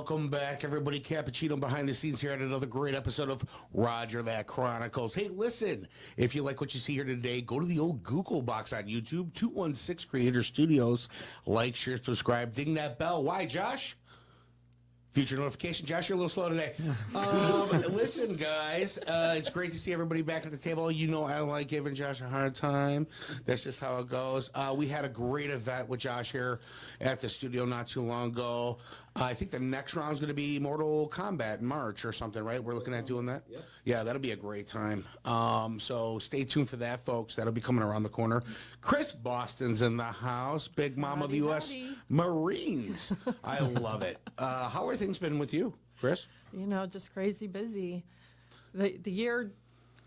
Welcome back, everybody. Cappuccino behind the scenes here at another great episode of Roger That Chronicles. Hey, listen, if you like what you see here today, go to the old Google box on YouTube, 216 Creator Studios. Like, share, subscribe, ding that bell. Why, Josh? Future notification. Josh, you're a little slow today. Listen, guys, it's great to see everybody back at the table. You know I like giving Josh a hard time. That's just how it goes. We had a great event with Josh here at the studio not too long ago. I think the next round is going to be Mortal Kombat in March or something, right? We're looking at doing that? Yep. Yeah, that'll be a great time. So stay tuned for that, folks. That'll be coming around the corner. Cris Boston's in the house. Big mom of the U.S. Marines. I love it. How are things been with you, Cris? You know, just crazy busy. The year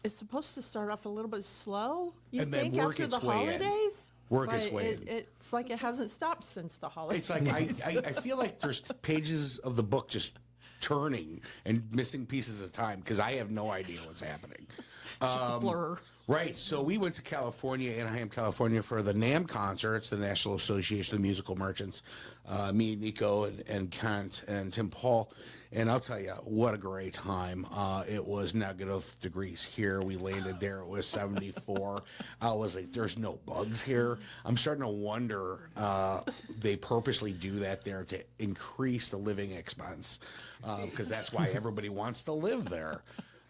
is supposed to start off a little bit slow, you And then think, work after the its way in. holidays? Work its But way in. It's like it hasn't stopped since the holidays. It's like I feel like there's pages of the book just turning and missing pieces of time because I have no idea what's happening. Just a blur. Right. So we went to California, Anaheim, California, for the NAMM concert. It's the National Association of Musical Merchants. Me, Nico, and Kent, and Tim Paul. And I'll tell you, what a great time. It was negative degrees here. We landed there. It was 74. I was like, there's no bugs here. I'm starting to wonder, they purposely do that there to increase the living expense because that's why everybody wants to live there.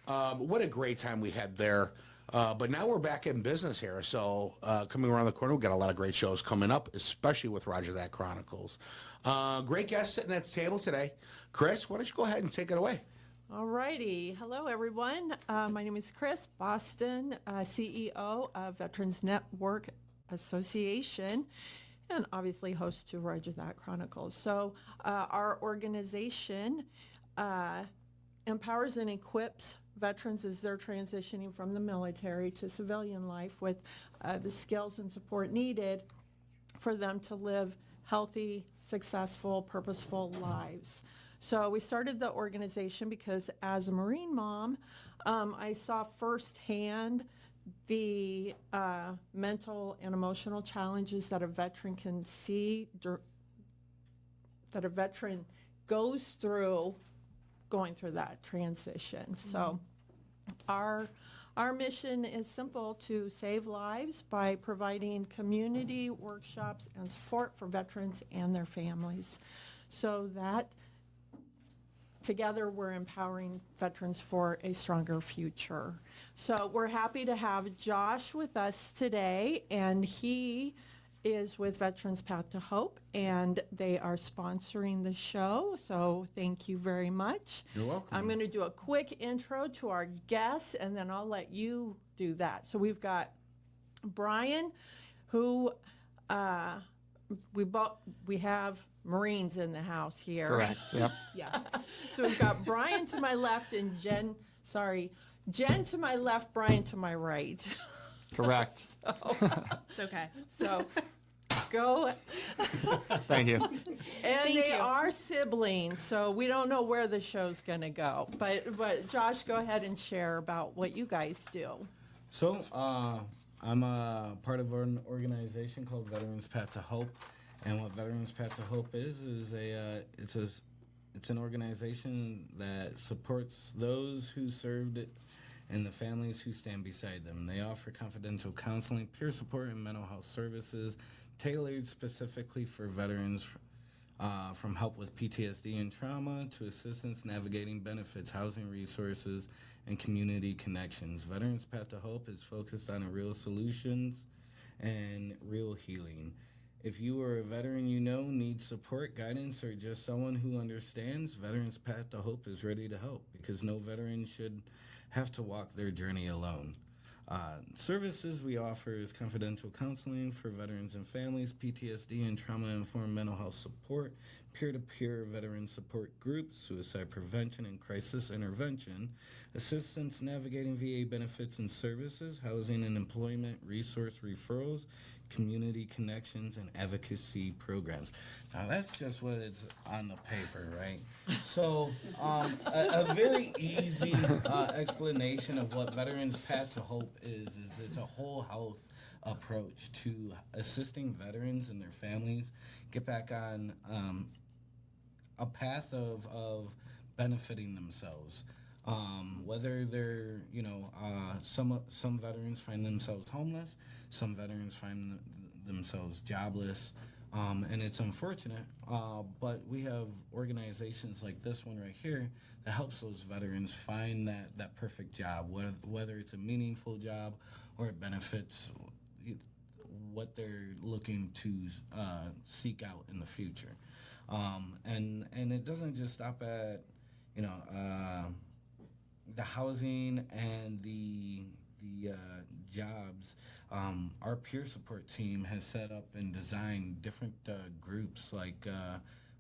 What a great time we had there. But now we're back in business here. So coming around the corner, we've got a lot of great shows coming up, especially with Roger That Chronicles. Great guests sitting at the table today. Cris, why don't you go ahead and take it away? All righty. Hello, everyone. My name is Cris Boston, CEO of Veterans Network Association, and obviously host to Roger That Chronicles. So our organization empowers and equips veterans as they're transitioning from the military to civilian life with the skills and support needed for them to live healthy, successful, purposeful lives. So we started the organization because as a Marine mom, I saw firsthand the mental and emotional challenges that a veteran can see, that a veteran goes through going through that transition. So our mission is simple: to save lives by providing community workshops and support for veterans and their families, so that together we're empowering veterans for a stronger future. So we're happy to have Josh with us today, and he is with Veterans Path to Hope, and they are sponsoring the show, so thank you very much. You're welcome. I'm going to do a quick intro to our guests, and then I'll let you do that. So we've got Brian, who we have Marines in the house here. Correct. Yep. Yeah. So we've got Brian to my left and Jen to my left, Brian to my right. Correct. So, it's okay. So go. Thank you. And they are siblings, so we don't know where the show's going to go. But Josh, go ahead and share about what you guys do. So, I'm a part of an organization called Veterans Path to Hope, and what Veterans Path to Hope is it's an organization that supports those who served it and the families who stand beside them. They offer confidential counseling, peer support, and mental health services tailored specifically for veterans, from help with PTSD and trauma to assistance navigating benefits, housing resources, and community connections. Veterans Path to Hope is focused on real solutions and real healing. If you are a veteran you know needs support, guidance, or just someone who understands, Veterans Path to Hope is ready to help, because no veteran should have to walk their journey alone. Services we offer is confidential counseling for veterans and families, PTSD and trauma-informed mental health support, peer-to-peer veteran support groups, suicide prevention and crisis intervention, assistance navigating VA benefits and services, housing and employment resource referrals, community connections, and advocacy programs. Now, that's just what it's on the paper, right? So, a very easy explanation of what Veterans Path to Hope is it's a whole health approach to assisting veterans and their families get back on a path of benefiting themselves. Whether they're, some veterans find themselves homeless, some veterans find themselves jobless, and it's unfortunate. But we have organizations like this one right here that helps those veterans find that perfect job, whether it's a meaningful job or it benefits what they're looking to seek out in the future. And it doesn't just stop at, the housing and the jobs. Our peer support team has set up and designed different groups. Like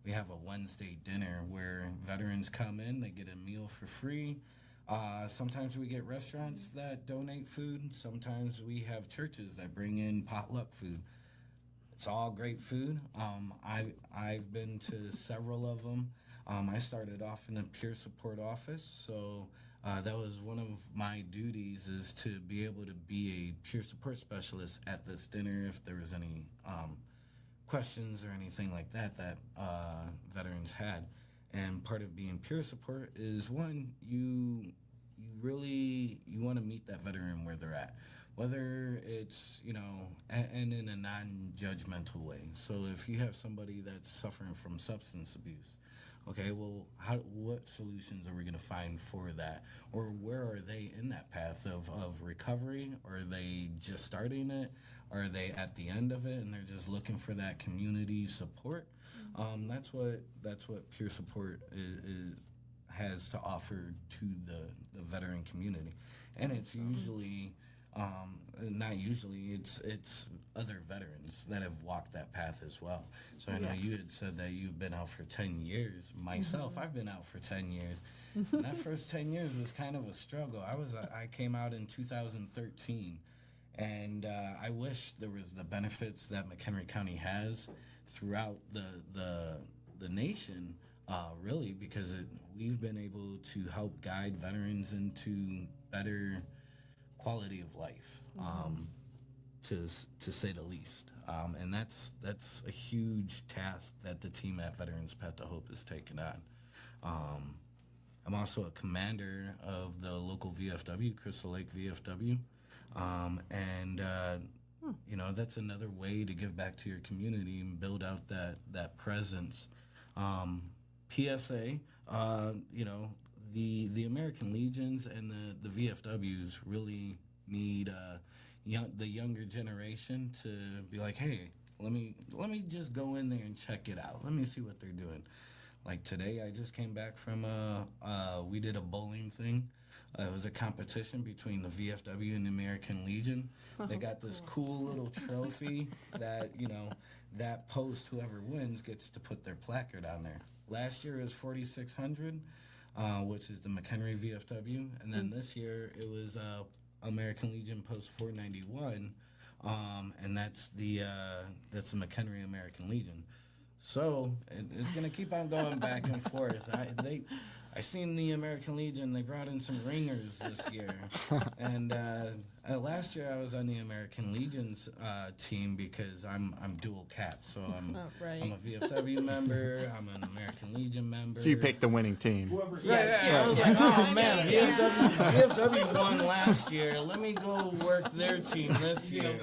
we have a Wednesday dinner where veterans come in, they get a meal for free. Sometimes we get restaurants that donate food. Sometimes we have churches that bring in potluck food. It's all great food. I've been to several of them. I started off in a peer support office, so that was one of my duties, is to be able to be a peer support specialist at this dinner if there was any questions or anything like that veterans had. And part of being peer support is, one, you want to meet that veteran where they're at, whether it's, and in a non-judgmental way. So if you have somebody that's suffering from substance abuse, okay, well, what solutions are we going to find for that? Or where are they in that path of recovery? Or are they just starting it? Or are they at the end of it and they're just looking for that community support? That's what peer support has to offer to the veteran community. And it's usually, not usually, it's other veterans that have walked that path as well. So I know you had said that you've been out for 10 years. Myself, I've been out for 10 years. And that first 10 years was kind of a struggle. I came out in 2013, and I wish there was the benefits that McHenry County has throughout the nation, really, because we've been able to help guide veterans into better quality of life, to say the least. And that's a huge task that the team at Veterans Path to Hope has taken on. I'm also a commander of the local VFW, Crystal Lake VFW, and that's another way to give back to your community and build out that presence. PSA, the American Legions and the VFWs really need the younger generation to be like, hey, let me just go in there and check it out. Let me see what they're doing. Like today, I just came back from we did a bowling thing. It was a competition between the VFW and the American Legion. They got this cool little trophy that, that post, whoever wins gets to put their placard on there. Last year it was 4,600, which is the McHenry VFW. And then this year it was American Legion Post 491, and that's the McHenry American Legion. So it's going to keep on going back and forth. I seen the American Legion. They brought in some ringers this year, and last year I was on the American Legion's team because I'm dual cap. So I'm a VFW member. I'm an American Legion member. So you picked the winning team. I was like, oh man, VFW won last year. Let me go work their team this year.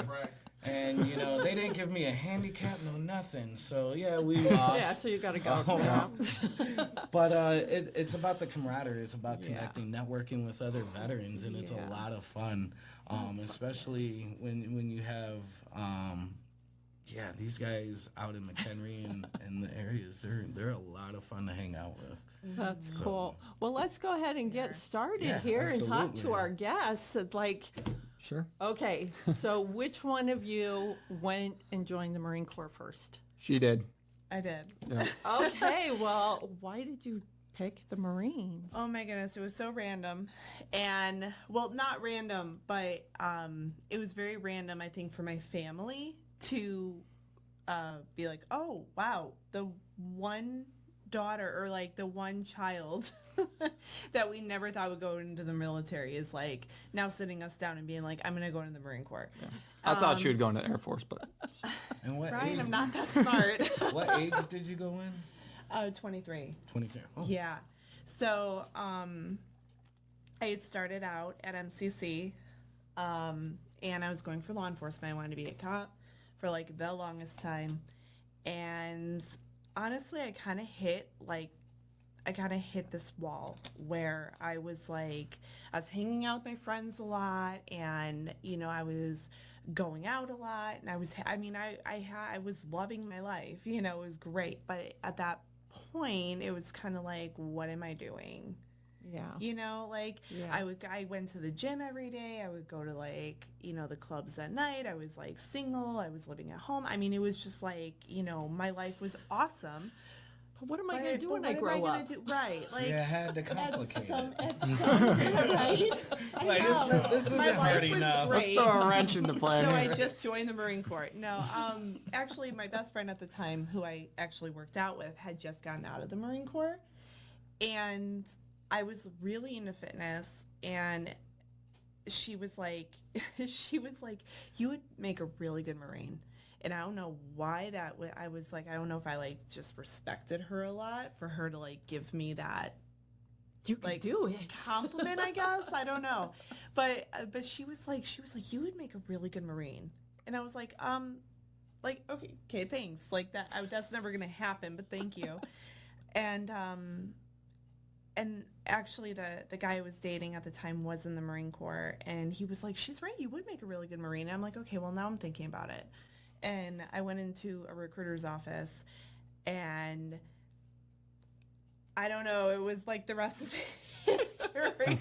And, they didn't give me a handicap, no nothing. So, yeah, we lost. Yeah, so you got to go. But it's about the camaraderie. It's about connecting, networking with other veterans, and it's a lot of fun, especially when you have, these guys out in McHenry and the areas. They're a lot of fun to hang out with. That's cool. Well, let's go ahead and get started here and talk to our guests. Sure. Okay, so which one of you went and joined the Marine Corps first? She did. I did. Yeah. Okay, well, why did you pick the Marines? Oh my goodness, it was so random. And, well, not random, but it was very random, I think, for my family to be like, oh, wow, the one daughter or like the one child that we never thought would go into the military is like now sitting us down and being like, I'm gonna go into the Marine Corps. Yeah. I thought she would go into the Air Force, but And what Brian, age? I'm not that smart. What age did you go in? 23. 23. Oh. Yeah. So I had started out at MCC, and I was going for law enforcement. I wanted to be a cop for like the longest time. And honestly, I kind of hit this wall where I was hanging out with my friends a lot, and I was going out a lot, and I was loving my life, it was great. But at that point, it was kind of like, what am I doing? Yeah. Yeah. I went to the gym every day. I would go to the clubs at night. I was single. I was living at home. It was just my life was awesome. But what am I going to do when I grow up? Right. You had to complicate it. Right? This isn't My life hard was enough. great. Let's throw a wrench in the plan So here. I just joined the Marine Corps. No, actually, my best friend at the time, who I actually worked out with, had just gotten out of the Marine Corps. And I was really into fitness, and she was like, you would make a really good Marine. And I don't know why I was like, I don't know if I just respected her a lot for her to give me that. You could do it. Compliment, I guess. I don't know. But she was like, you would make a really good Marine. And I was like, okay, thanks. That's never going to happen, but thank you. And actually the guy I was dating at the time was in the Marine Corps, and he was like, she's right, you would make a really good Marine. And I'm like, okay, well, now I'm thinking about it. And I went into a recruiter's office, and I don't know, it was the rest is history.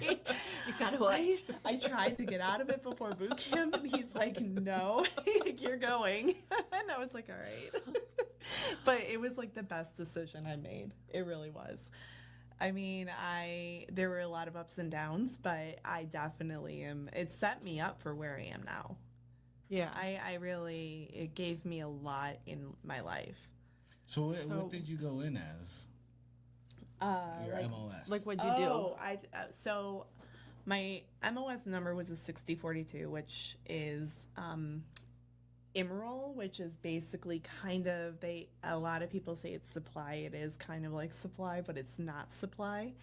You got to wait. I tried to get out of it before boot camp, and he's like, no, you're going. And I was like, all right. But it was the best decision I made. It really was. There were a lot of ups and downs, but I definitely it set me up for where I am now. Yeah. It gave me a lot in my life. So what did you go in as? Your MOS. What'd you do? So my MOS number was a 6042, which is Emerald, which is basically a lot of people say it's supply. It is kind of like supply, but it's not supply.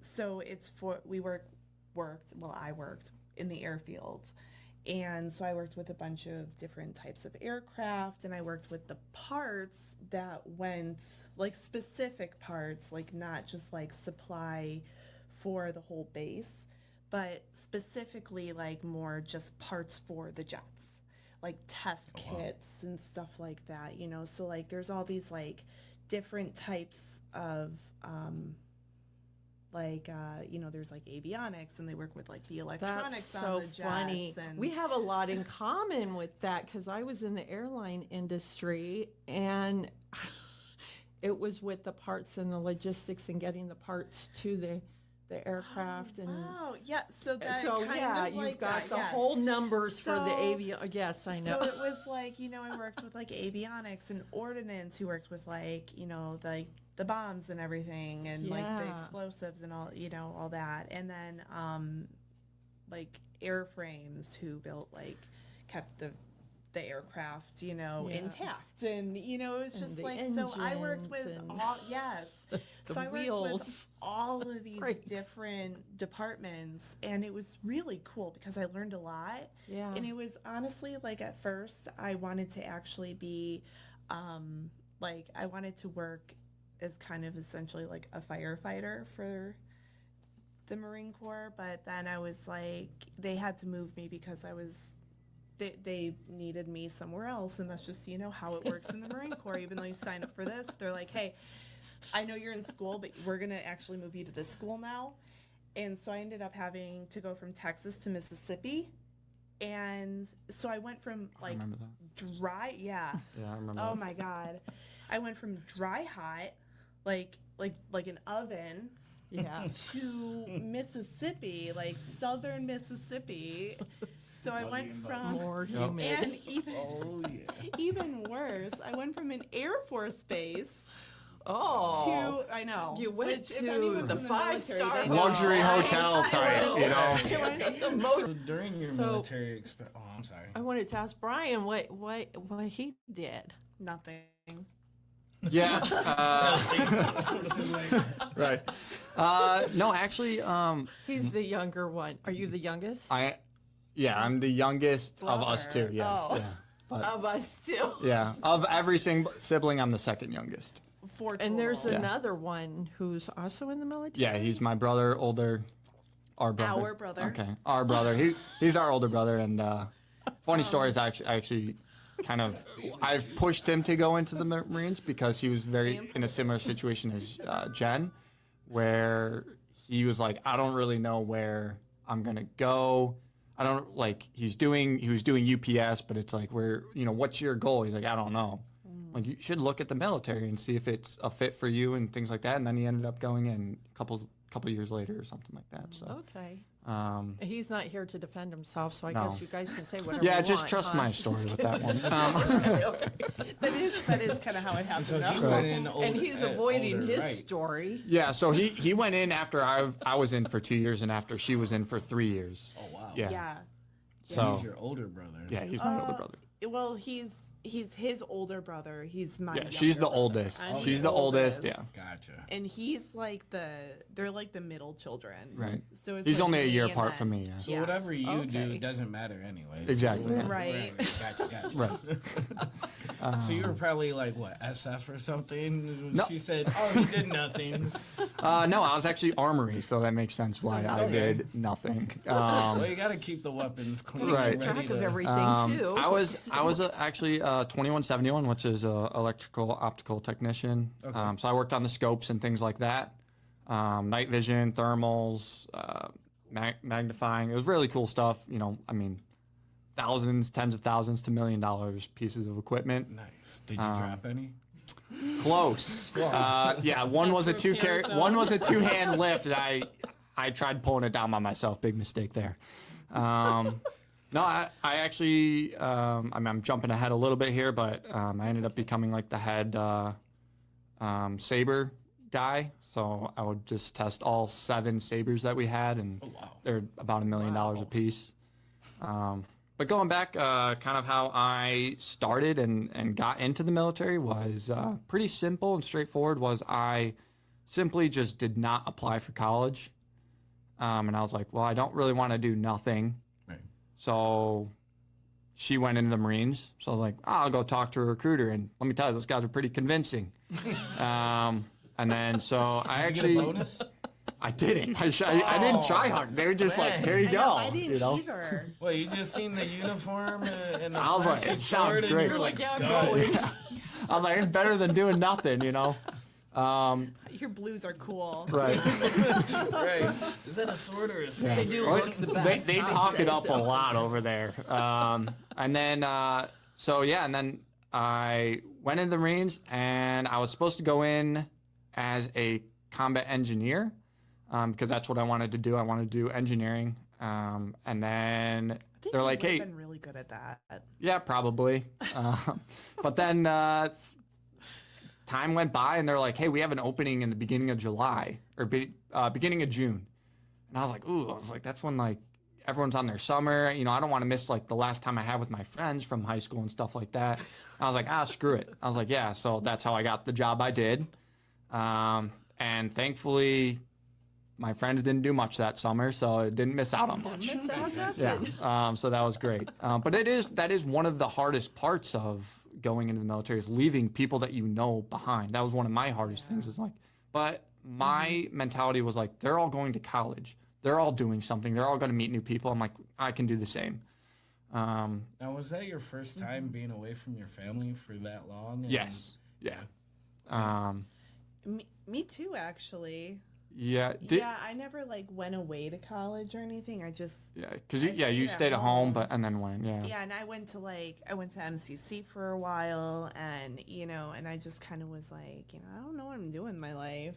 So it's I worked in the airfield. And so I worked with a bunch of different types of aircraft, and I worked with the parts that went, specific parts, not just supply for the whole base, but specifically more just parts for the jets, test kits and stuff like that, So there's all these different types of there's avionics, and they work with the electronics That's on so the jets. funny. And We have a lot in common with that, because I was in the airline industry, and it was with the parts and the logistics and getting the parts to the aircraft. And wow, yeah. So that you've got that, the yes. whole numbers for the So- avion. Yes, I know. So it was I worked with avionics and Ordnance, who worked with the bombs and everything, and the Yeah. explosives and all all that, and then airframes, who built kept the aircraft intact, and it was And just the so I worked with engines and all so I worked wheels. with all of these Brakes. different departments, and it was really cool because I learned a lot. Yeah. And it was honestly at first I wanted to actually be I wanted to work as kind of essentially a firefighter for the Marine Corps, but then I was they had to move me because they needed me somewhere else, and that's just how it works in the Marine Corps. Even though you sign up for this, they're like, hey, I know you're in school, but we're gonna actually move you to this school now. And so I ended up having to go from Texas to Mississippi, and so I went from I remember that. dry Yeah, I remember oh that. my god, I went from dry hot like an oven Yeah. to Mississippi, southern Mississippi. So I went from More humid. and even Oh yeah. even worse, I went from an Air Force base Oh. to I know You went which, if to anyone's the in military, five-star they know. Luxury I- hotel I type, went- you know? I went- The most So during your So- military I'm sorry. I wanted to ask Brian what he did. Nothing. Yeah. Right. No, actually, He's the younger one. Are you the youngest? I'm the youngest of us two. Brother. Yes. Oh. Yeah. But, Of us too. yeah. Of every sibling, I'm the second youngest. Four And there's total. another one who's also in the military. Yeah, he's my brother, older. Our brother. Our brother. Okay, our brother. He's our older brother, and funny story is I actually kind of I've pushed him to go into the Marines because he was very in a similar situation as Jen, where he was like, I don't really know where I'm gonna go. I don't like he was doing UPS, but it's like what's your goal? He's like, I don't know. Like you should look at the military and see if it's a fit for you and things like that. And then he ended up going in a couple years later or something like that. So Okay. um, He's not here to defend himself, so I No. guess you guys can say whatever yeah, you just want, trust huh? my story with that one. That is kind of how it happened. So he though. went in And he's avoiding older, his right? story. Yeah, so he went in after I was in for 2 years and after she was in for 3 years. Oh wow. Yeah. Yeah. So He's your older brother. yeah, he's my older brother. Well, he's his older brother. He's my Yeah, she's younger the brother. oldest. I'm She's the oldest. Yeah, Gotcha. And he's like they're like the middle children. right. So it's He's like only a me year and apart then- from me. Yeah. So Yeah. whatever you Okay. do doesn't matter anyway. Exactly. So- Right. Gotcha. Right. So you were probably like what, SF or something? No. She said, "Oh, he did nothing." No, I was actually armory, so that makes sense why I Okay. did nothing. Well, you got to keep the weapons clean. Right. And ready Track of to- everything too. I was actually 2171, which is a electrical optical technician. Okay. So I worked on the scopes and things like that, night vision, thermals, magnifying. It was really cool stuff. I mean, thousands, tens of thousands to $1 million pieces of equipment. Nice. Did you drop any? Close. Yeah, one was a two-hand lift, and I tried pulling it down by myself. Big mistake there. No, I actually, I'm jumping ahead a little bit here, but I ended up becoming like the head saber guy. So I would just test all 7 sabers that we had, and wow. they're about $1 million a piece. But going back, kind of how I started and got into the military was pretty simple and straightforward. Was I simply just did not apply for college, and I was like, well, I don't really want to do nothing. Right. So she went into the Marines. So I was like, I'll go talk to a recruiter, and let me tell you, those guys are pretty convincing. And then so I Did you actually get a bonus? I didn't. I didn't try hard. They were just like, man. here you I go. know, I didn't know? either. Well, you just seen the uniform and the I was like, flashy it sounds sword and great. you're like, Yeah, I'm done. going. I was like, it's better than doing nothing, Your blues are cool. Right. Right. Is that a sword or a sword? They do Well, look the best. They I'd talk say it up so. a lot over there. And then, and then I went in the Marines, and I was supposed to go in as a combat engineer because that's what I wanted to do. I wanted to do engineering. And then I think they're you like, would've hey, been really good at that. yeah, probably. But then time went by, and they're like, hey, we have an opening in the beginning of July or beginning of June. And I was like, ooh, that's when like everyone's on their summer. I don't want to miss like the last time I had with my friends from high school and stuff like that. I was like, screw it. I was like, yeah. So that's how I got the job I did. And thankfully, my friends didn't do much that summer, so I didn't miss out on much. Miss out on Yeah, nothing. so that was great. But that is one of the hardest parts of going into the military is leaving people that you know behind. That was one of my hardest things. Is like, but my mentality was like, they're all going to college. They're all doing something. They're all going to meet new people. I'm like, I can do the same. Now, was that your first time being away from your family for that long? And- Yes. Yeah. Me too, actually. Yeah. Yeah, I never like went away to college or anything. I just Yeah. Because I you stayed stayed at at home, home. and then went. Yeah. yeah, and I went to MCC for a while, and and I just kind of was like, I don't know what I'm doing in my life.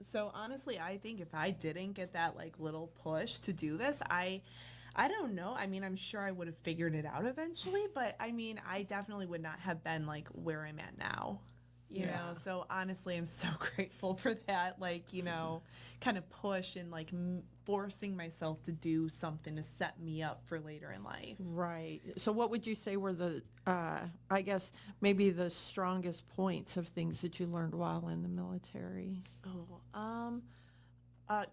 So honestly, I think if I didn't get that like little push to do this, I don't know. I mean, I'm sure I would have figured it out eventually, but I mean, I definitely would not have been like where I'm at now. You know, so honestly, I'm so grateful for that, kind of push and like forcing myself to do something to set me up for later in life. Right. So what would you say were the, I guess, maybe the strongest points of things that you learned while in the military?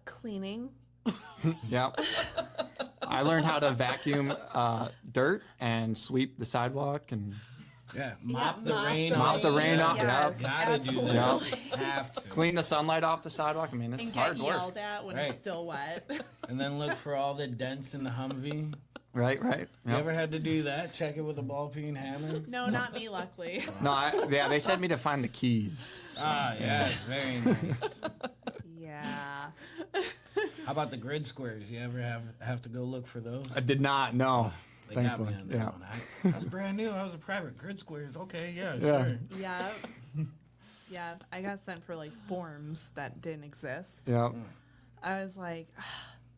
Cleaning. Yeah. I learned how to vacuum dirt and sweep the sidewalk and Mop the mop rain the off. mop the rain off. Yes, Yeah. Gotta do absolutely. that. Have to. Clean the sunlight off the sidewalk. I mean, it's And hard get work. yelled at when Right. it's still wet. And then look for all the dents in the Humvee. Right. You Yep. ever had to do that? Check it with a ball peen hammer? No, not me, luckily. No, they sent me to find the keys. Yes, very nice. Yeah. How about the grid squares? You ever have to go look for those? I did not know. They got Thankfully. me on that Yeah. one. That's brand new. I was a private grid squares. Okay, yeah, Yeah. sure. Yeah. Yeah. I got sent for like forms that didn't exist. Yeah. I was like,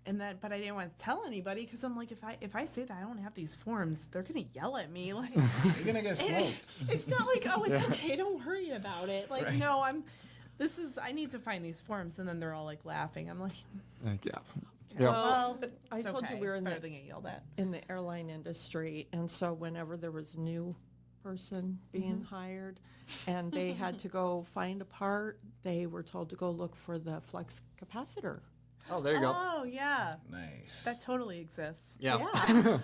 but I didn't want to tell anybody because I'm like, if I say that I don't have these forms, they're gonna yell at me. Like, You're gonna get and smoked. it's not like, oh, it's okay, don't worry about it. Like, Right. no, I need to find these forms, and then they're all like laughing. I'm like, Yeah. okay, Yep. well, I it's told you okay. we were It's in better the- than get yelled at. In the airline industry, and so whenever there was a new person being hired and they had to go find a part, they were told to go look for the flux capacitor. Oh, there you go. Oh yeah, Nice. that totally exists. Yeah. Yeah.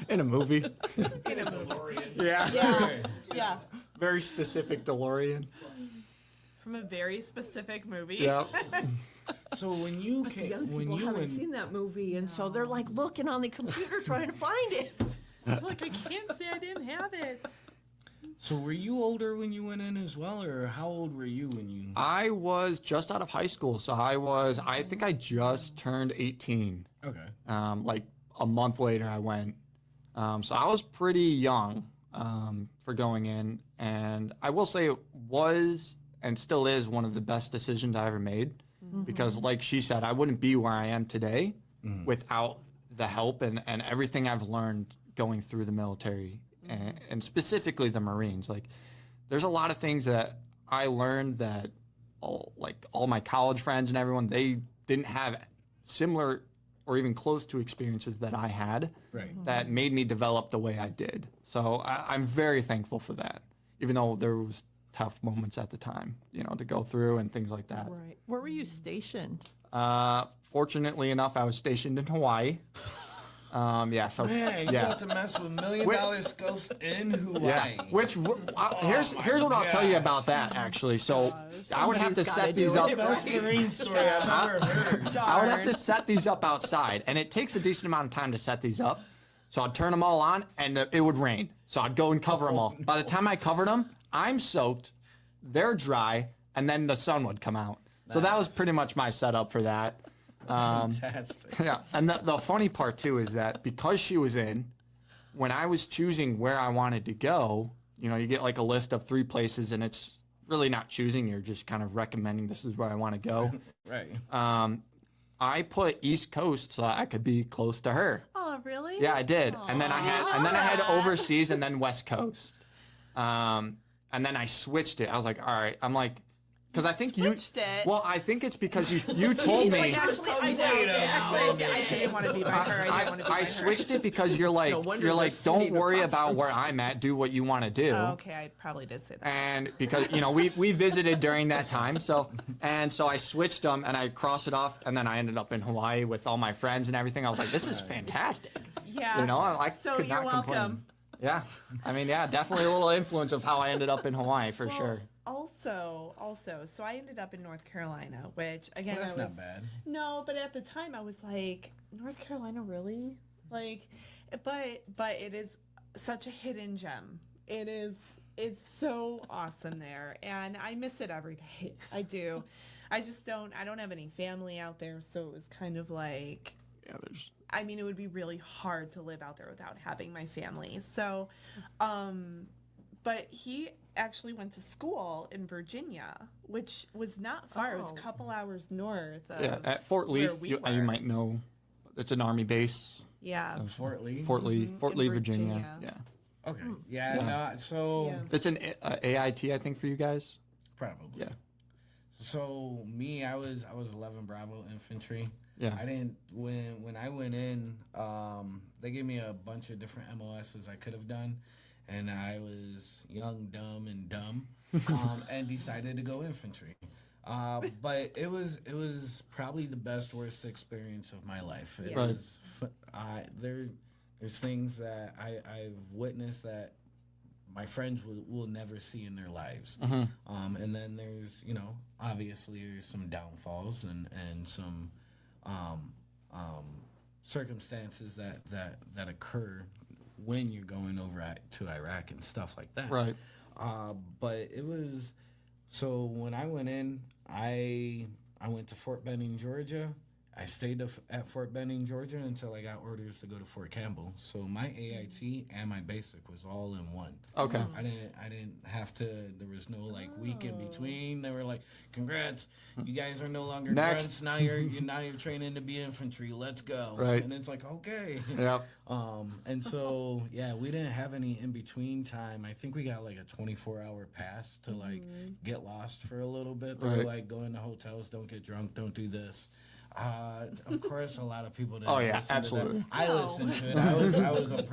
In a movie. In a movie. Yeah. Yeah, yeah, Very specific DeLorean. from a very specific movie. Yeah. So when you The came, young when people you haven't and seen that movie, and so they're like looking on the computer trying to find it. Like, I can't say I didn't have it. so were you older when you went in as well, or how old were you when you? I was just out of high school, so I think I just turned 18. Okay. Like a month later, I went. So I was pretty young for going in, and I will say it was and still is one of the best decisions I ever made, because, like she said, I wouldn't be where I am today without the help and everything I've learned going through the military, and specifically the Marines. Like, there's a lot of things that I learned that all my college friends and everyone, they didn't have similar or even close to experiences that I had, Right. that made me develop the way I did. So I'm very thankful for that, even though there was tough moments at the time, to go through and things like that. Right. Where were you stationed? Fortunately enough, I was stationed in Hawaii. Yeah, so Man, you yeah. got to mess with $1 million scopes in Hawaii. Yeah, which here's what I'll tell you about that, actually. So I would have to Somebody's set gotta these do up. it, Best Marine story I've ever heard. I would have to set these up outside, and it takes a decent amount of time to set these up. So I'd turn them all on, and it would rain. So I'd go and cover them all. By the time I covered them, I'm soaked, they're dry, and then the sun would come out. So that was pretty much my setup for that. Fantastic. Yeah, and the funny part too is that because she was in, when I was choosing where I wanted to go, you get like a list of 3 places, and it's really not choosing. You're just kind of recommending this is where I want to go. Right. I put East Coast so that I could be close to her. Oh, really? Yeah, I did, and then I had overseas and then West Coast, and then I switched it. I was like, all right, I'm like. Because I think switched it. Well, I think it's because you told me. Actually, I didn't want to be by her. I didn't want to be by I her. switched it because you're like, wonder don't they're sitting worry across about from where I'm at. Do what you want to do. Oh, okay, I probably did say that. And because we visited during that time, so I switched them and I crossed it off, and then I ended up in Hawaii with all my friends and everything. I was like, this is fantastic. Yeah. I So could you're not complain. welcome. Yeah, I mean, yeah, definitely a little influence of how I ended up in Hawaii for sure. Also, so I ended up in North Carolina, which again, Well, that's I was not bad. No, but at the time I was like, North Carolina, really? Like, but it is such a hidden gem. It's so awesome there, and I miss it every day. I do. I don't have any family out there, so it was kind of like, Yeah, there's. I mean, it would be really hard to live out there without having my family. So, but he actually went to school in Virginia, which was not far. It was a Oh. couple hours north of Yeah, at Fort Lee, where we you were. might know, it's an Army base. Yeah. Fort Lee. Fort Lee, Fort in Lee, Virginia. Virginia. Yeah, Okay. Yeah. No. So Yeah. it's an AIT, I think, for you guys. probably. Yeah. So me, I was 11 Bravo infantry. Yeah. I didn't when I went in. They gave me a bunch of different MOSs I could have done, and I was young, dumb, and dumb, and decided to go infantry. But it was probably the best worst experience of my life. It Right. was there's things that I've witnessed that my friends will never see in their lives. And then there's obviously there's some downfalls and some circumstances that occur when you're going over to Iraq and stuff like that. Right. But it was so when I went in, I went to Fort Benning, Georgia. I stayed at Fort Benning, Georgia until I got orders to go to Fort Campbell. So my AIT and my basic was all in one. Okay. I didn't have to. There was no like week in between. They were like, "Congrats, you guys are no longer Next. grunts. Now you're training to be infantry. Let's go." Right. And it's like, okay. Yep. And so yeah, we didn't have any in between time. I think we got like a 24-hour pass to like get lost for a little bit. They were Right. like, go into hotels, don't get drunk, don't do this. Of course, a lot of people didn't. Oh, yeah, listen to absolutely. that. I listened to it. I was a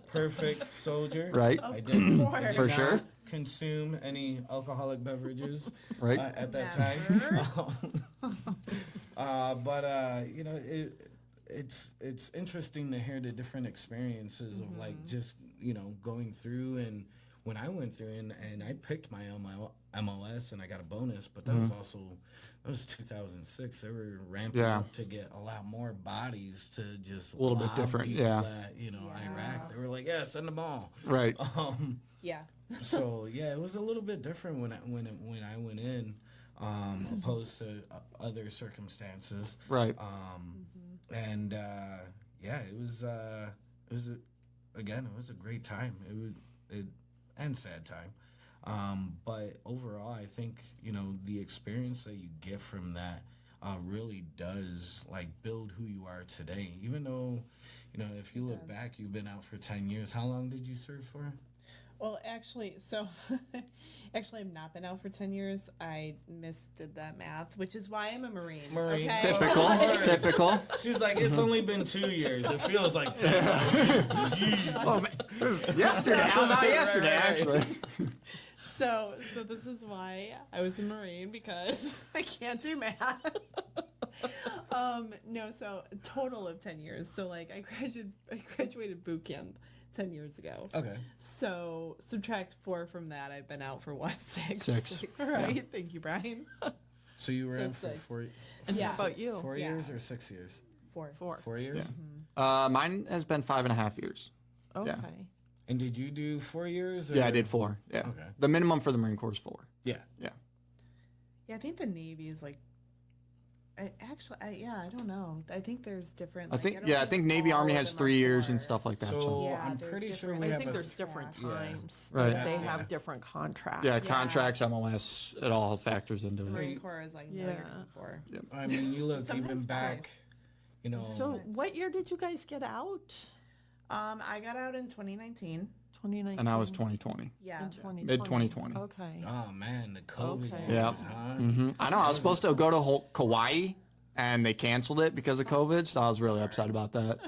perfect soldier. Right. I didn't For not sure. consume any alcoholic beverages Right. at that Never. time. But it's interesting to hear the different experiences of like just going through. And when I went through and I picked my MOS and I got a bonus, but that was 2006. They were ramping Yeah. up to get a lot more bodies to just A little bit lob different, people yeah. at, Iraq. They were like, yeah, send them all. Right. Yeah. So yeah, it was a little bit different when I went in, opposed to other circumstances. Right. And yeah, it was a great time. It and sad time. But overall, I think the experience that you get from that really does like build who you are today. Even though if you look back, you've been out for 10 years. How long did you serve for? Well, actually, I've not been out for 10 years. I misdid that math, which is why I'm a Marine. Marine. Okay? Typical. Typical. She's like, it's only been 2 years. It feels like 10. Oh, man. Yesterday. How about yesterday, actually? So this is why I was a Marine, because I can't do math. No, so a total of 10 years. So like I graduated boot camp 10 years ago. Okay. So subtract 4 from that. I've been out for what, 6? 6. Right. Yeah. Thank you, Brian. So you were in for 6. 4 And Yeah. how about you? 4 Yeah. years or 6 years? 4. 4 years? Yeah. Mine has been 5.5 years. Okay. And did you do 4 years? Or? Yeah, I did 4. Yeah. Okay. The minimum for the Marine Corps is 4. Yeah. Yeah. Yeah, I think the Navy is like. I don't know. I think there's different. I like, think don't I think Navy all Army of has them 3 are years and 4. stuff like that. So So Yeah, I'm there's pretty sure different- we I have think a, there's different Yeah. times. Right. They Yeah. have different contracts. yeah, Yeah. contracts, MLS, it all factors into The it. Marine Corps is like no, you're Yeah. done for. I mean, you look Sometimes even 5. back, So what year did you guys get out? I got out in 2019. 2019. And I was 2020. Yeah. In 2020. Mid 2020. Okay. oh man, the COVID Okay. years, Yeah. huh? I know. I was supposed to go to Kauai, and they canceled it because of COVID. So I was really upset about that.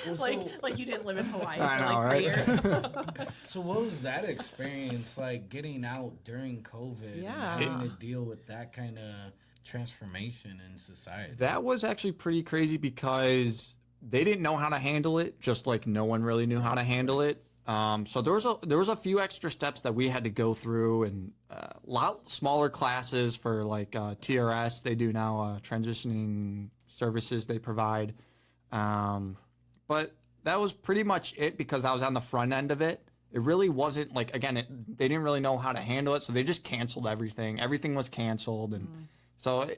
Well, Like you didn't live in Hawaii I for know, like 3 right? years. so what was that experience like getting out during COVID Yeah. and having to deal with that kind of transformation in society? That was actually pretty crazy because they didn't know how to handle it, just like no one really knew how to handle it. So there was a few extra steps that we had to go through, and a lot smaller classes for like TRS. They do now transitioning services they provide, but that was pretty much it because I was on the front end of it. It really wasn't like they didn't really know how to handle it, so they just canceled everything. Everything was canceled, and so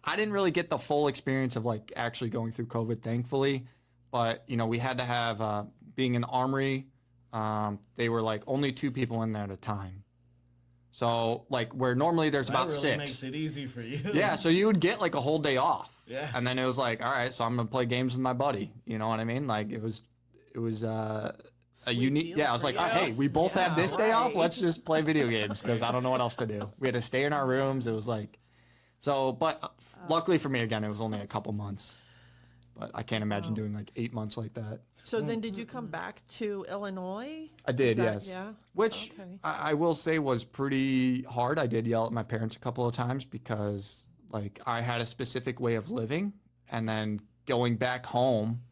I didn't really get the full experience of like actually going through COVID, thankfully. But we had to have being in the armory. They were like only 2 people in there at a time. So like where normally there's That about really 6. makes it easy for you. Yeah, so you would get like a whole day off. Yeah. And then it was like, all right, so I'm gonna play games with my buddy. You know what I mean? Like it was a unique. deal Yeah, I was for like, you. oh, hey, we both have this day off. right. Let's just play video games because I don't know what else to do. We had to stay in our rooms. It was like So, but luckily for me, again, it was only a couple months. But I can't imagine doing like 8 months like that. So then did you come back to Illinois? I did, Is that- yes. Yeah. Which Okay. I will say was pretty hard. I did yell at my parents a couple of times because like I had a specific way of living, and then going back home,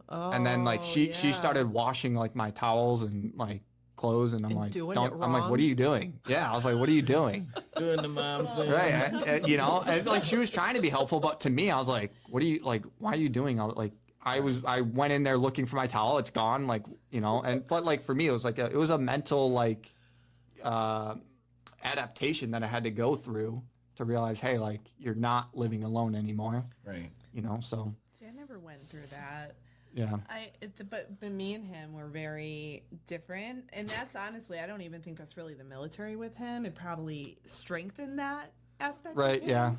and then like she yeah. started washing like my towels and like clothes, and I'm And like, doing don't. it I'm like, wrong? what are you doing? Yeah, I was like, what are you doing? Doing the mom thing. Right, you know, and like she was trying to be helpful, but to me, I was like, what are you like? Why are you doing all like? I went in there looking for my towel. It's gone. Like, you know, but like for me, it was like it was a mental like adaptation that I had to go through to realize, hey, like you're not living alone anymore. Right. You know, so See, I never went through that. yeah. But me and him were very different, and that's honestly, I don't even think that's really the military with him. It probably strengthened that aspect. of Right, him. yeah.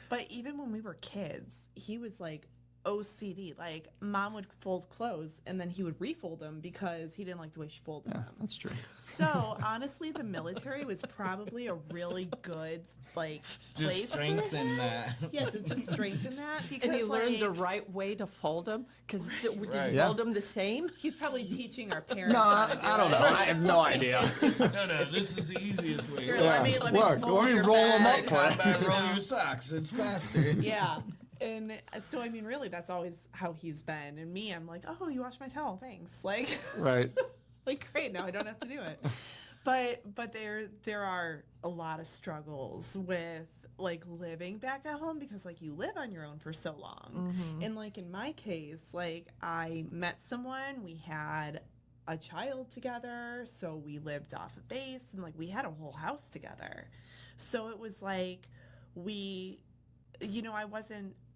But even when we were kids, he was like OCD. Like mom would fold clothes, and then he would refold them because he didn't like the way she folded Yeah, them. that's true. So honestly, the military was probably a really good like place Just for strengthen him. that. Yeah, to just strengthen that because And he learned the like, right way to fold them? Because did you Yeah. fold them the same? he's probably teaching our parents. No, how to do I don't know. it. I have no idea. No, this is the easiest way. Here, let me Look, fold let me your roll 'em bag. up for you. Roll your socks. It's faster. Yeah. And so, I mean, really, that's always how he's been. And me, I'm like, oh, you washed my towel, thanks. Like, Right. like great, now I don't have to do it. But there are a lot of struggles with like living back at home because like you live on your own for so long. And like in my case, like I met someone, we had a child together, so we lived off a base, and like we had a whole house together. So it was like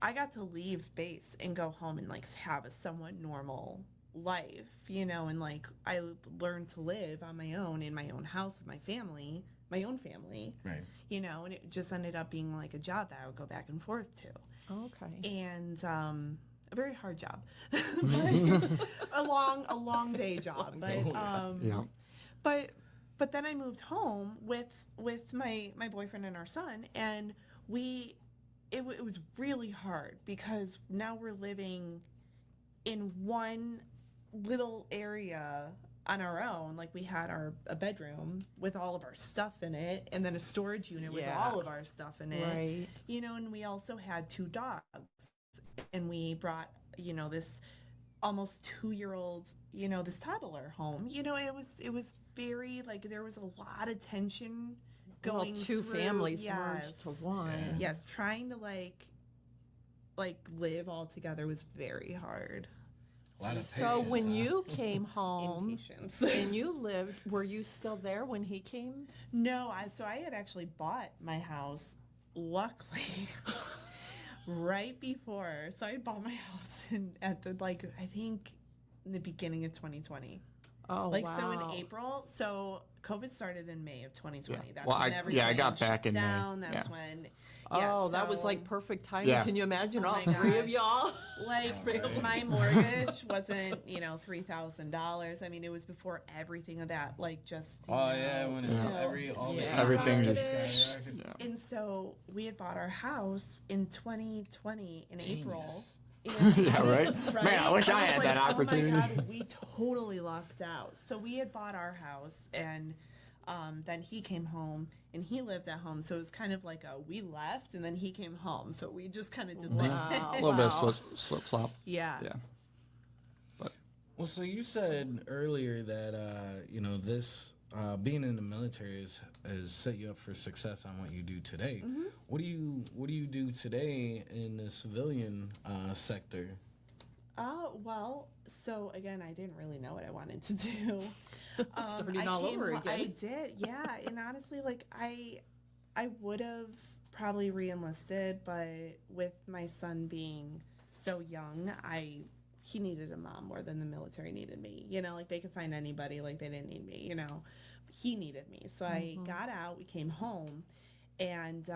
I got to leave base and go home and like have a somewhat normal life, and like I learned to live on my own in my own house with my own family, Right. and it just ended up being like a job that I would go back and forth to. Okay. And a very hard job, a long day job, but Yeah. but then I moved home with my boyfriend and our son, and it was really hard because now we're living in one little area on our own. Like we had a bedroom with all of our stuff in it, and then a storage unit with Yeah. all of our stuff in it. Right. And we also had 2 dogs, and we brought this almost 2-year-old this toddler home. It was very like there was a lot of tension going Well, two through. families Yes. merged to one. Yes, trying to like live all together was very hard. A lot of So patience, when huh? you came home Impatience. and you lived, were you still there when he came? No, I had actually bought my house, luckily, right before. So I had bought my house at the I think in the beginning of 2020. Oh, wow. So in April. So COVID started in May of 2020. Yeah. That's Well, when I everything got shut back in May. down. That's Yeah. when. Oh, that was so, like perfect timing. Yeah. Can you imagine Oh all my 3 of gosh. y'all? Like my mortgage wasn't $3,000. I mean, it was before everything of that just. Oh yeah, when it's Yeah. all the Yeah. Everything income just- skyrocketed. Yeah. And so we had bought our house in 2020 in April. Genius. Yeah, right? Man, I wish I was had that opportunity. Oh my God, we totally lucked out. So we had bought our house, and then he came home, and he lived at home. So it was kind of like we left, and then he came home. So we just kind of did Wow. A like, little bit Wow. of slip flop. yeah. Yeah. Well, so you said earlier that this being in the military has set you up for success on what you do today. Mm-hmm. What do you do today in the civilian sector? Well, so again, I didn't really know what I wanted to do. Starting all over again. I did, yeah. And honestly, I would have probably re-enlisted, but with my son being so young, he needed a mom more than the military needed me. Like they could find anybody, like they didn't need me. He needed me, so I got out. We came home, and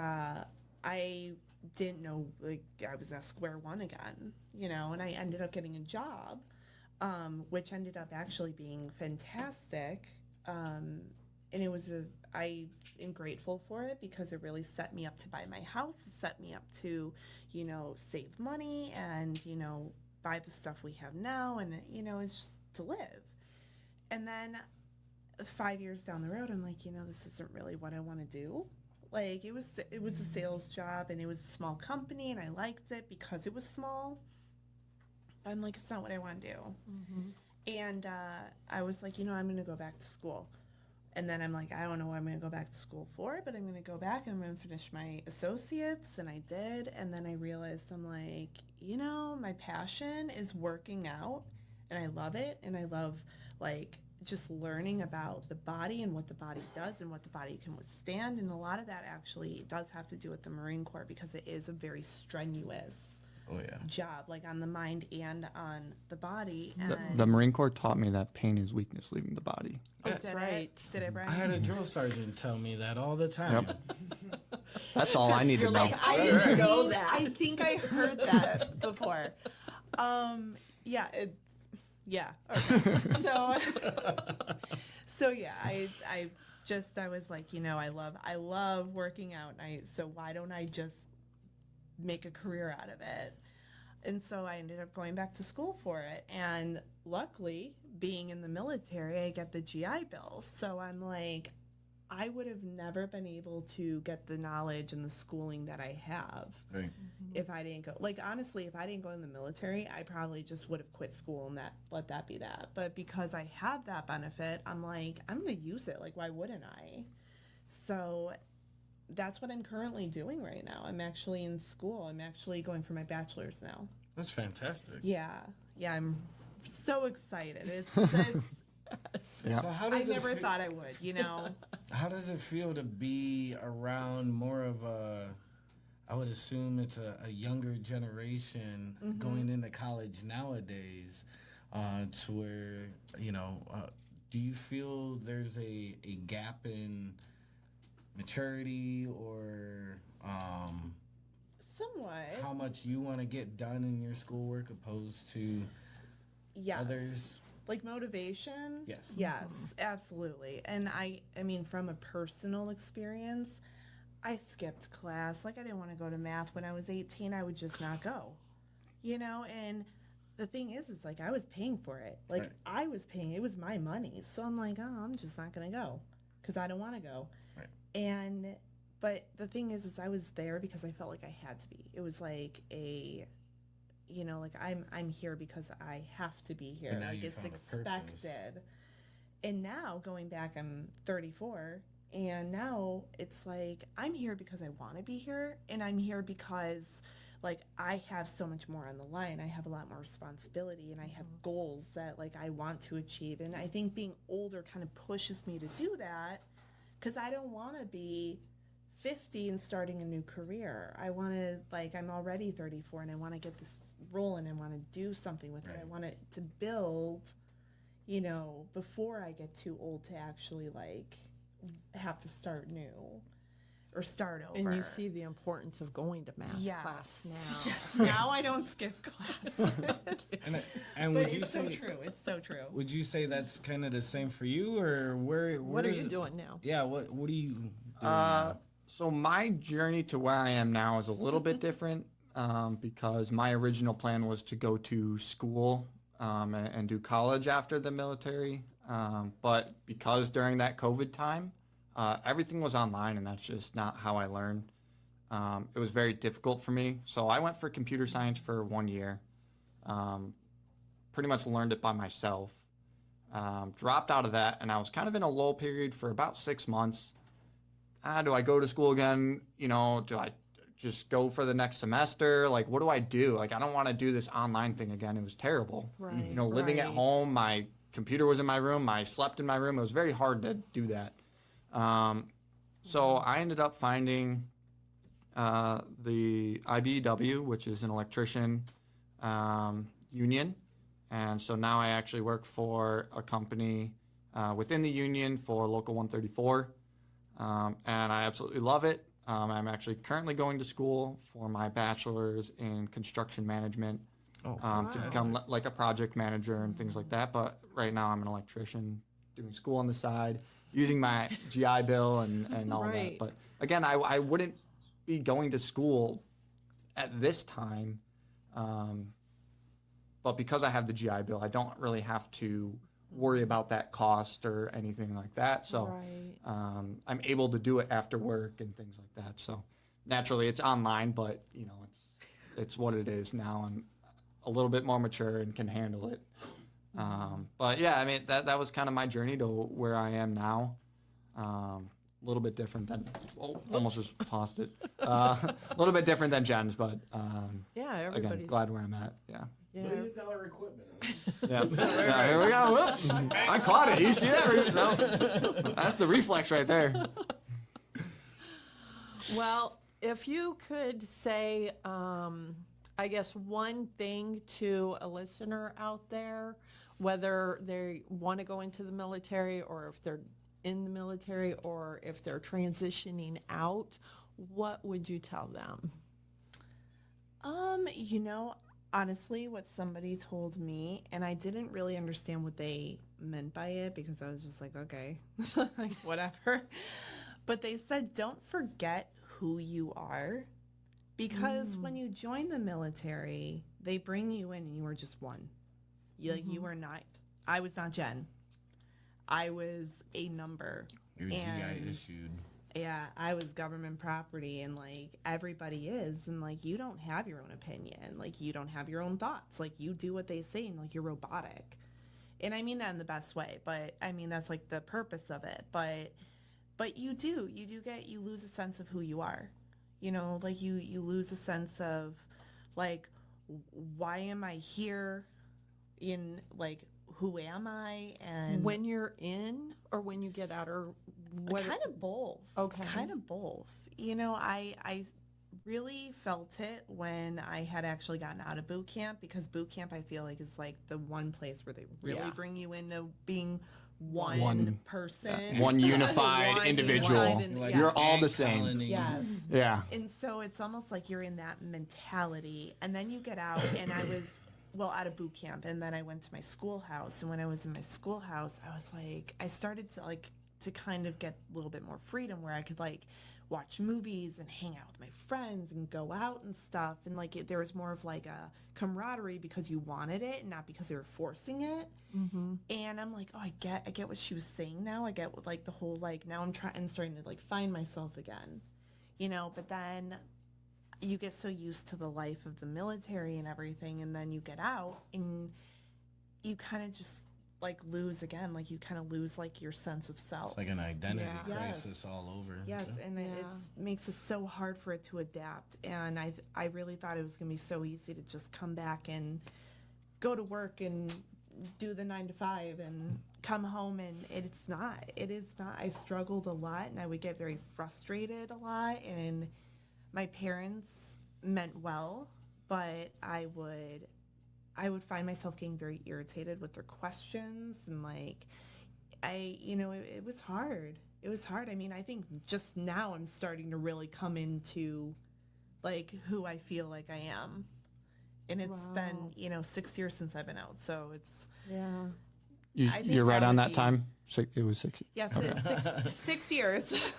I didn't know, like I was at square one again. And I ended up getting a job, which ended up actually being fantastic. and I am grateful for it because it really set me up to buy my house. It set me up to, save money and, buy the stuff we have now. And, it's just to live. And then 5 years down the road, I'm like, this isn't really what I want to do. Like it was a sales job and it was a small company and I liked it because it was small. But I'm like, it's not what I want to do. And I was like, I'm going to go back to school. And then I'm like, I don't know what I'm going to go back to school for, but I'm going to go back and I'm going to finish my associates. And I did. And then I realized I'm like, my passion is working out and I love it. And I love like just learning about the body and what the body does and what the body can withstand. And a lot of that actually does have to do with the Marine Corps because it is a very strenuous job, like on the mind and on the body. And The Marine Corps taught me that pain is weakness leaving the body. Did I, Brian? I had a drill sergeant tell me that all the time. That's all I need to know. I didn't know that. I think I heard that before. Yeah. Okay. So yeah, I was like, I love working out, and so why don't I just make a career out of it? And so I ended up going back to school for it, and luckily, being in the military, I get the GI Bill. So I'm like, I would have never been able to get the knowledge and the schooling that I have if I didn't go. Like, honestly, if I didn't go in the military, I probably just would have quit school and let that be that. But because I have that benefit, I'm like, I'm going to use it. Like, why wouldn't I? So that's what I'm currently doing right now. I'm actually in school. I'm actually going for my bachelor's now. That's fantastic. Yeah, I'm so excited. It's Yeah. So how does I never thought I would, How does it feel to be around more of I would assume it's a younger generation going into college nowadays, to where, do you feel there's a gap in maturity or somewhat how much you want to get done in your schoolwork opposed to others? Like motivation? Yes. Yes, absolutely. And I mean, from a personal experience, I skipped class. Like, I didn't want to go to math. When I was 18, I would just not go. And the thing is like, I was paying for it. Like, I was paying. It was my money. So I'm like, oh, I'm just not going to go because I don't want to go. Right. But the thing is I was there because I felt like I had to be. It was like like I'm here because I have to be here. Like, it's expected. And now going back, I'm 34, and now it's like I'm here because I want to be here, and I'm here because like I have so much more on the line. I have a lot more responsibility, and I have goals that like I want to achieve. And I think being older kind of pushes me to do that because I don't want to be 50 and starting a new career. I want to, like, I'm already 34 and I want to get this rolling. I want to do something with it. I want it to build, before I get too old to actually like have to start new or start over. And you see the importance of going to math class now. Yes. Now I don't skip class. And but would you it's say so true. It's so true. Would you say that's kind of the same for you, or What are you doing now? Yeah, what are you doing now? So my journey to where I am now is a little bit different because my original plan was to go to school and do college after the military. But because during that COVID time, everything was online, and that's just not how I learned. It was very difficult for me. So I went for computer science for 1 year. Pretty much learned it by myself. Dropped out of that, and I was kind of in a lull period for about 6 months. Do I go to school again? Do I just go for the next semester? Like, what do I do? Like, I don't want to do this online thing again. It was terrible. Right. Living at home, my computer was in my room. I slept in my room. It was very hard to do that. So I ended up finding the IBEW, which is an electrician union. And so now I actually work for a company within the union for Local 134. And I absolutely love it. I'm actually currently going to school for my bachelor's in construction management to become like a project manager and things like that. But right now I'm an electrician doing school on the side, using my GI Bill and all Right. that. But again, I wouldn't be going to school at this time. But because I have the GI Bill, I don't really have to worry about that cost or anything like that. So Right. I'm able to do it after work and things like that. So naturally, it's online, but it's what it is now. I'm a little bit more mature and can handle it. But yeah, I mean that was kind of my journey to where I am now. A little bit different than almost just tossed it. A little bit different than Jen's, but Yeah, again, everybody's. glad where I'm at. Yeah. Yeah. $1 equipment. Yeah. Yeah, here we go. Whoop. I caught it. You see that? No. That's the reflex right there. Well, if you could say, I guess, one thing to a listener out there, whether they want to go into the military or if they're in the military or if they're transitioning out, what would you tell them? Honestly, what somebody told me, and I didn't really understand what they meant by it because I was just like, okay, like whatever. But they said, don't forget who you are, because when you join the military, they bring you in and you are just one. You are not, I was not Jen. I was a number. Your GI issued. Yeah, I was government property, and everybody is, and you don't have your own opinion, you don't have your own thoughts, you do what they say, and you're robotic. And I mean that in the best way, but I mean that's the purpose of it. But you lose a sense of who you are. You lose a sense of why am I here? Who am I? And When you're in or when you get out, or what? kind of both. Okay. Kind of both. I really felt it when I had actually gotten out of boot camp, because boot camp I feel is the one place where they really Yeah. bring you into being one One- person. One unified One individual. unified and- You're yes. all the same. Colony. Yes. Yeah. And so it's almost like you're in that mentality, and then you get out, and I was out of boot camp, and then I went to my schoolhouse, and when I was in my schoolhouse, I was I started to kind of get a little bit more freedom, where I could watch movies and hang out with my friends and go out and stuff, and there was more of a camaraderie because you wanted it and not because they were forcing it. Mm-hmm. And I'm oh, I get what she was saying now. I get what the whole now I'm starting to find myself again, but then you get so used to the life of the military and everything, and then you get out and you kind of just lose again, you kind of lose your sense of self. It's like an identity Yeah. crisis all over. Yes, and Yeah. it makes it so hard for it to adapt. And I really thought it was going to be so easy to just come back and go to work and do the 9 to 5 and come home, and it's not. It is not. I struggled a lot, and I would get very frustrated a lot, and my parents meant well, but I would find myself getting very irritated with their questions, and it was hard. It was hard. I mean, I think just now I'm starting to really come into who I feel I am. And it's Wow. been, 6 years since I've been out. So it's, Yeah. I think You're right that on would that be- time. It was 6. yes, it's 6 years.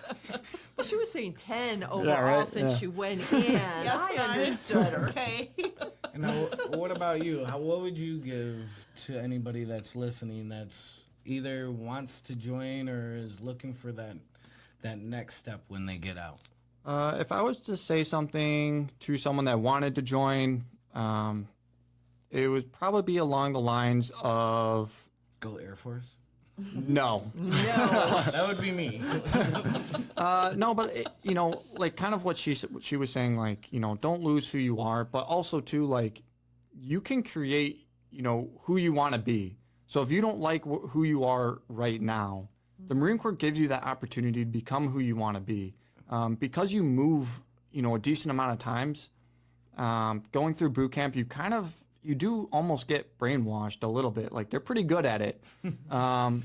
Well, she was saying 10 overall right, since yeah. you went in. I fine. understood her. Okay. And now, what about you? What would you give to anybody that's listening that's either wants to join or is looking for that next step when they get out? If I was to say something to someone that wanted to join, it would probably be along the lines of Go Air Force? no. That would be me. No, but kind of what she was saying, don't lose who you are, but also too, you can create, who you want to be. So if you don't like who you are right now, the Marine Corps gives you that opportunity to become who you want to be. Because you move, a decent amount of times, going through boot camp, you do almost get brainwashed a little bit. They're pretty good at it.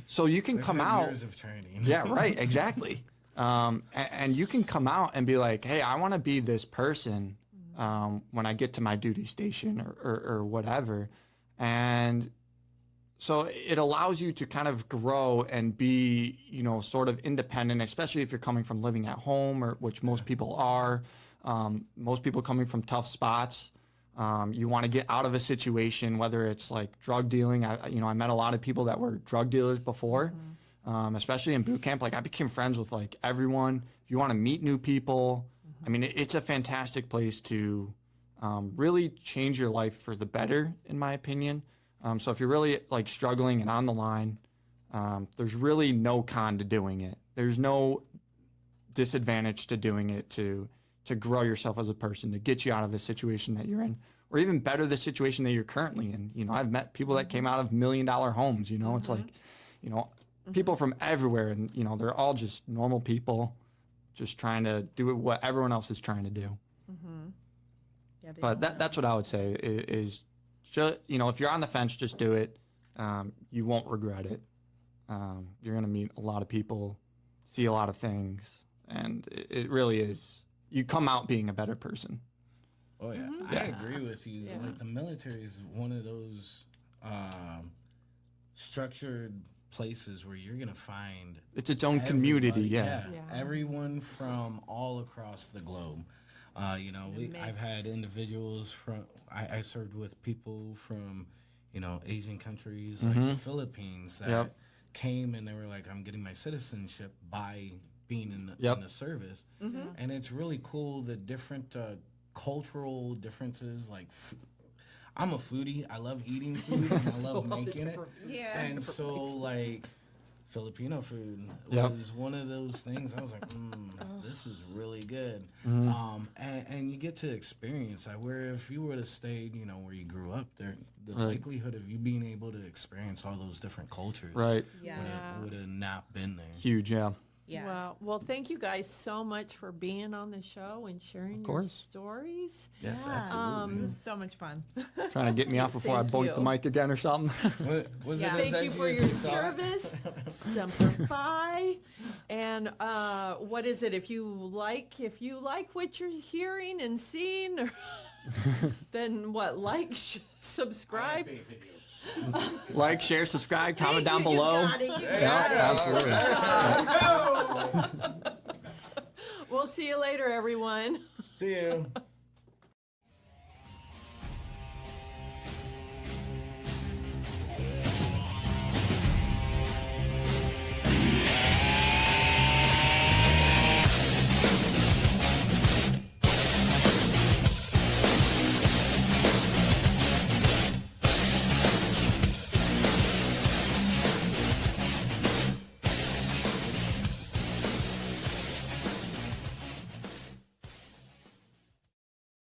So you can come Had out. years of training. Yeah, right, exactly. And you can come out and be like, hey, I want to be this person when I get to my duty station or whatever. And So it allows you to kind of grow and be, you know, sort of independent, especially if you're coming from living at home, or which most people are. Most people coming from tough spots. You want to get out of a situation, whether it's like drug dealing. I met a lot of people that were drug dealers before, especially in boot camp. Like I became friends with like everyone. If you want to meet new people, I mean, it's a fantastic place to really change your life for the better, in my opinion. So if you're really like struggling and on the line, there's really no con to doing it. There's no disadvantage to doing it to grow yourself as a person, to get you out of the situation that you're in, or even better, the situation that you're currently in. You know, I've met people that came out of $1 million homes, you know, it's like, you know, people from everywhere, and, you know, they're all just normal people just trying to do what everyone else is trying to do. Yeah, But that's what I would say is just, you know, if you're on the fence, just do it. You won't regret it. You're going to meet a lot of people, see a lot of things, and it really is. You come out being a better person. Oh yeah, I agree with you. Yeah. Like the military is one of those structured places where you're gonna find It's its own community. everybody. Yeah. Everyone from all across the globe. You know, I've had individuals from. I served with people from, you know, Asian countries like the Philippines that came and they were like, "I'm getting my citizenship by being in the service," and it's really cool the different cultural differences. Like, I'm a foodie. I love eating food and I love making it. Yeah. And so like Filipino food was one of those things. I was like, this is really good. And you get to experience that. Where if you would have stayed, you know, where you grew up, the likelihood of you being able to experience all those different cultures Right. would have not been there. Huge. Yeah. Yeah. Well, thank you guys so much for being on the show and sharing your course. stories. Yes, It absolutely. was so much fun. Trying to get me off before I Thank boink you. the mic again or something. Was Yeah. it as Thank you for edgy as your you thought? service. Simplify. And what is it? If you like what you're hearing and seeing, or then what? Subscribe. Like, share, subscribe, comment down You below. got it, you Yeah, got it. absolutely. We'll see you later, everyone. See you.